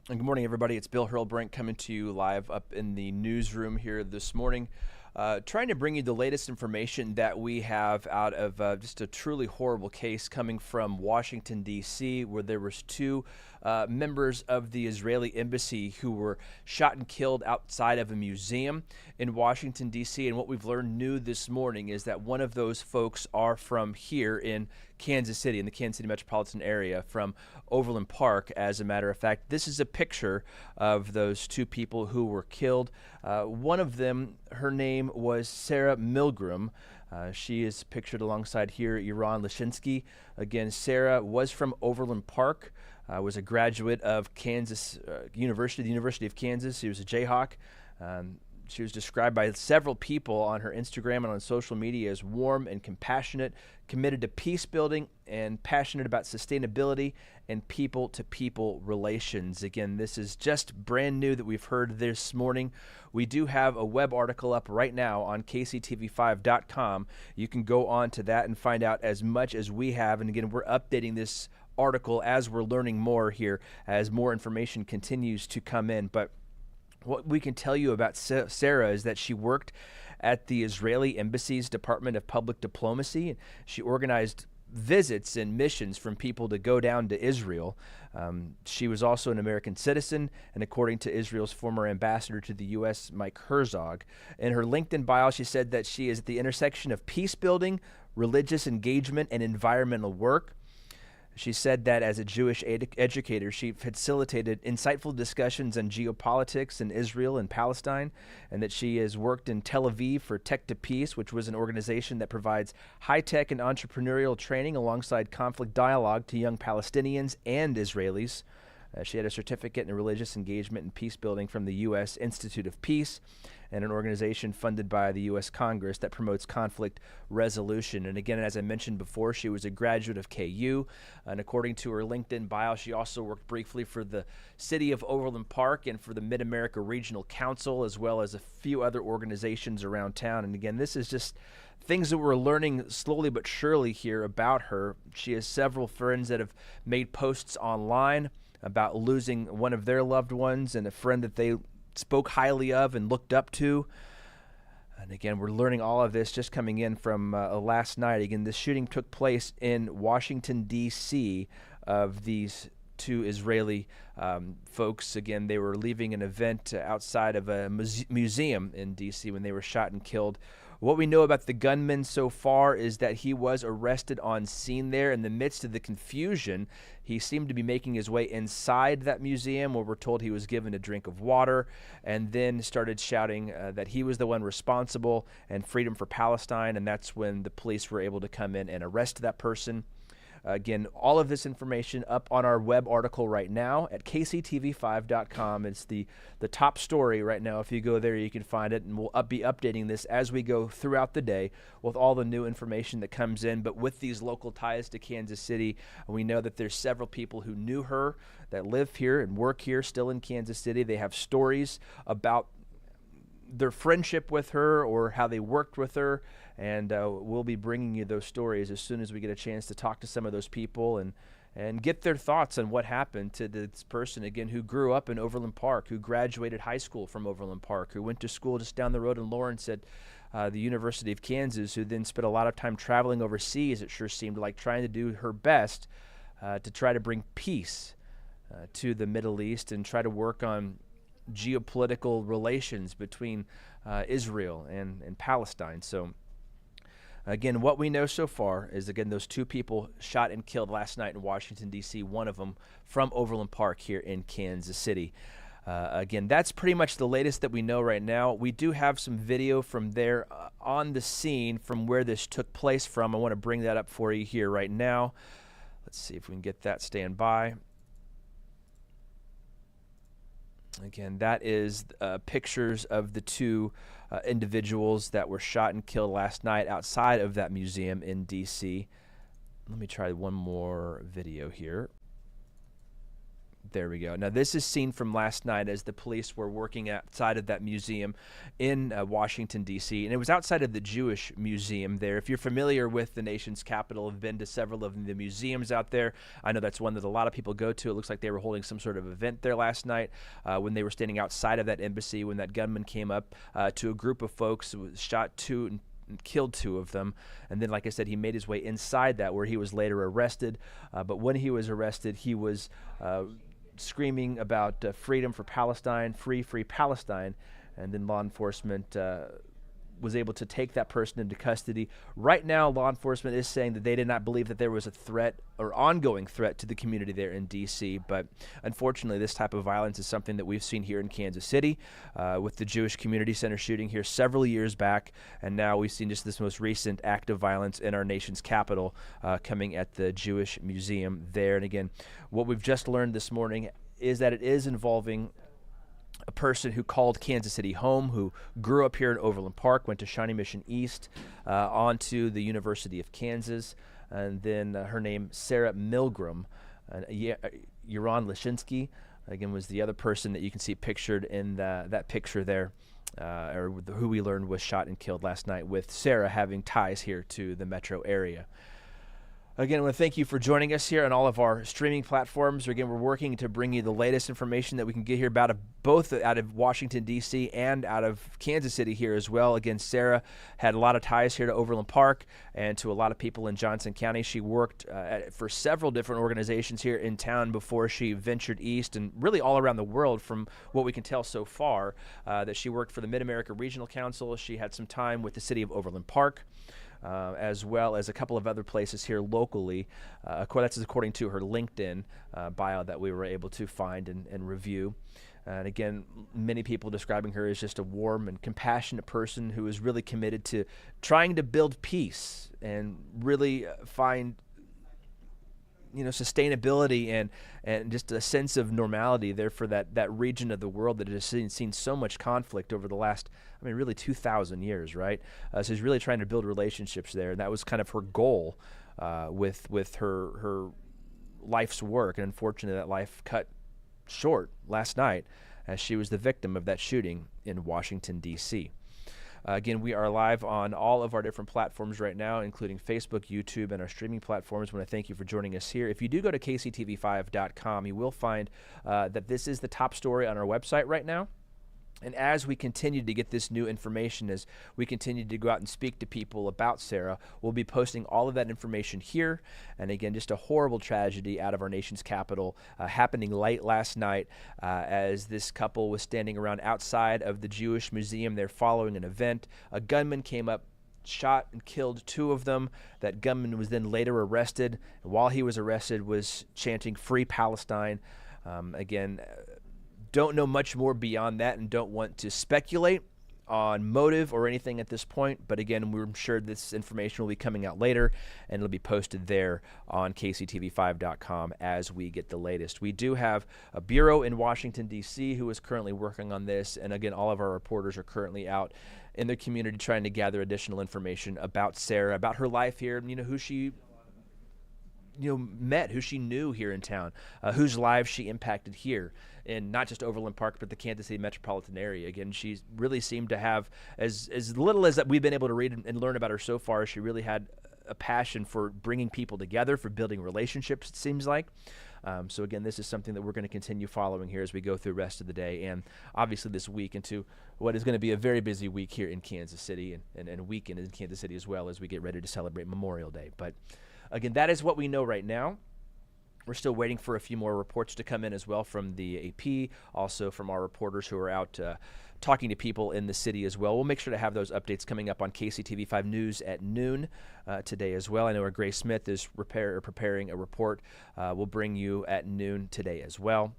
And good morning, everybody. It's Bill Hurlbrink coming to you live up in the newsroom here this morning, trying to bring you the latest information that we have out of just a truly horrible case coming from Washington, D.C., where there was two members of the Israeli embassy who were shot and killed outside of a museum in Washington, D.C. And what we've learned new this morning is that one of those folks are from here in Kansas City, in the Kansas City metropolitan area, from Overland Park. As a matter of fact, this is a picture of those two people who were killed. One of them, her name was Sarah Milgrim. She is pictured alongside here Yaron Lashinsky. Again, Sarah was from Overland Park, was a graduate of Kansas University, the University of Kansas. She was a Jayhawk. She was described by several people on her Instagram and on social media as warm and compassionate, committed to peace building, and passionate about sustainability and people-to-people relations. Again, this is just brand new that we've heard this morning. We do have a web article up right now on kctv5.com. You can go on to that and find out as much as we have. And again, we're updating this article as we're learning more here, as more information continues to come in. But what we can tell you about Sarah is that she worked at the Israeli Embassy's Department of Public Diplomacy. She organized visits and missions from people to go down to Israel. She was also an American citizen, and according to Israel's former ambassador to the U.S., Mike Herzog, in her LinkedIn bio, she said that she is at the intersection of peace building, religious engagement, and environmental work. She said that as a Jewish educator, she facilitated insightful discussions on geopolitics in Israel and Palestine, and that she has worked in Tel Aviv for Tech to Peace, which was an organization that provides high-tech and entrepreneurial training alongside conflict dialogue to young Palestinians and Israelis. She had a certificate in religious engagement and peace building from the U.S. Institute of Peace, and an organization funded by the U.S. Congress that promotes conflict resolution. And again, as I mentioned before, she was a graduate of KU, and according to her LinkedIn bio, she also worked briefly for the city of Overland Park and for the Mid-America Regional Council, as well as a few other organizations around town. And again, this is just things that we're learning slowly but surely here about her. She has several friends that have made posts online about losing one of their loved ones and a friend that they spoke highly of and looked up to. And again, we're learning all of this just coming in from last night. Again, this shooting took place in Washington, D.C. of these two Israeli folks. Again, they were leaving an event outside of a museum in D.C. when they were shot and killed. What we know about the gunman so far is that he was arrested on scene there. In the midst of the confusion, he seemed to be making his way inside that museum, where we're told he was given a drink of water and then started shouting that he was the one responsible and freedom for Palestine, and that's when the police were able to come in and arrest that person. Again, all of this information up on our web article right now at kctv5.com. It's the top story right now. If you go there, you can find it, and we'll be updating this as we go throughout the day with all the new information that comes in. But with these local ties to Kansas City, we know that there's several people who knew her that live here and work here still in Kansas City. They have stories about their friendship with her or how they worked with her, and we'll be bringing you those stories as soon as we get a chance to talk to some of those people and get their thoughts on what happened to this person, again, who grew up in Overland Park, who graduated high school from Overland Park, who went to school just down the road in Lawrence at the University of Kansas, who then spent a lot of time traveling overseas, it sure seemed like, trying to do her best to try to bring peace to the Middle East and try to work on geopolitical relations between Israel and Palestine. So again, what we know so far is, again, those two people shot and killed last night in Washington, D.C., one of them from Overland Park here in Kansas City. Again, that's pretty much the latest that we know right now. We do have some video from there on the scene from where this took place from. I want to bring that up for you here right now. Let's see if we can get that stand by. Again, that is pictures of the two individuals that were shot and killed last night outside of that museum in D.C. Let me try one more video here. There we go. Now, this is seen from last night as the police were working outside of that museum in Washington, D.C., and it was outside of the Jewish Museum there. If you're familiar with the nation's capital, have been to several of the museums out there, I know that's one that a lot of people go to. It looks like they were holding some sort of event there last night when they were standing outside of that embassy when that gunman came up to a group of folks, shot two and killed two of them. And then, like I said, he made his way inside that, where he was later arrested. But when he was arrested, he was screaming about freedom for Palestine, free Palestine. And then law enforcement was able to take that person into custody. Right now, law enforcement is saying that they did not believe that there was a threat or ongoing threat to the community there in D.C., but unfortunately, this type of violence is something that we've seen here in Kansas City with the Jewish Community Center shooting here several years back, and now we've seen just this most recent act of violence in our nation's capital coming at the Jewish Museum there. And again, what we've just learned this morning is that it is involving a person who called Kansas City home, who grew up here in Overland Park, went to Shawnee Mission East, on to the University of Kansas, and then her name, Sarah Milgrim. Yaron Lashinsky, again, was the other person that you can see pictured in that picture there, or who we learned was shot and killed last night, with Sarah having ties here to the metro area. Again, I want to thank you for joining us here on all of our streaming platforms. Again, we're working to bring you the latest information that we can get here about both out of Washington, D.C. and out of Kansas City here as well. Again, Sarah had a lot of ties here to Overland Park and to a lot of people in Johnson County. She worked for several different organizations here in town before she ventured east, and really all around the world from what we can tell so far, that she worked for the Mid-America Regional Council. She had some time with the city of Overland Park, as well as a couple of other places here locally. That's according to her LinkedIn bio that we were able to find and review. And again, many people describing her as just a warm and compassionate person who is really committed to trying to build peace and really find sustainability and just a sense of normality there for that region of the world that has seen so much conflict over the last, really 2,000 years, right? So she's really trying to build relationships there, and that was kind of her goal with her life's work. And unfortunately, that life cut short last night as she was the victim of that shooting in Washington, D.C. Again, we are live on all of our different platforms right now, including Facebook, YouTube, and our streaming platforms. I want to thank you for joining us here. If you do go to kctv5.com, you will find that this is the top story on our website right now. And as we continue to get this new information, as we continue to go out and speak to people about Sarah, we'll be posting all of that information here. And again, just a horrible tragedy out of our nation's capital happening late last night as this couple was standing around outside of the Jewish Museum there following an event. A gunman came up, shot and killed two of them. That gunman was then later arrested, and while he was arrested was chanting "Free Palestine." Don't know much more beyond that and don't want to speculate on motive or anything at this point, but again, we're sure this information will be coming out later, and it'll be posted there on kctv5.com as we get the latest. We do have a bureau in Washington, D.C. who is currently working on this, and again, all of our reporters are currently out in the community trying to gather additional information about Sarah, about her life here, who she met, who she knew here in town, whose lives she impacted here in not just Overland Park, but the Kansas City metropolitan area. Again, she really seemed to have, as little as that we've been able to read and learn about her so far, she really had a passion for bringing people together, for building relationships, it seems like. So again, this is something that we're going to continue following here as we go through the rest of the day, and obviously this week into what is going to be a very busy week here in Kansas City, and a weekend in Kansas City as well, as we get ready to celebrate Memorial Day. But again, that is what we know right now. We're still waiting for a few more reports to come in as well from the AP, also from our reporters who are out talking to people in the city as well. We'll make sure to have those updates coming up on KCTV5 News at noon today as well. I know our Grace Smith is preparing a report. We'll bring you at noon today as well.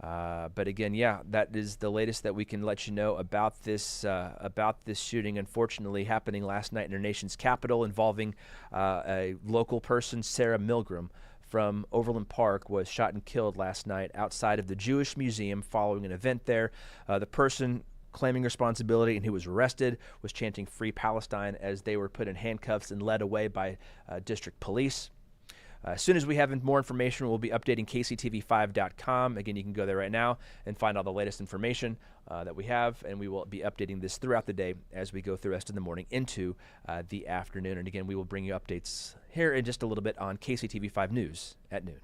But again, that is the latest that we can let you know about this shooting, unfortunately happening last night in our nation's capital, involving a local person, Sarah Milgrim from Overland Park, was shot and killed last night outside of the Jewish Museum following an event there. The person claiming responsibility and who was arrested was chanting "Free Palestine" as they were put in handcuffs and led away by district police. As soon as we have more information, we'll be updating kctv5.com. Again, you can go there right now and find all the latest information that we have, and we will be updating this throughout the day as we go through the rest of the morning into the afternoon. And again, we will bring you updates here in just a little bit on KCTV5 News at noon.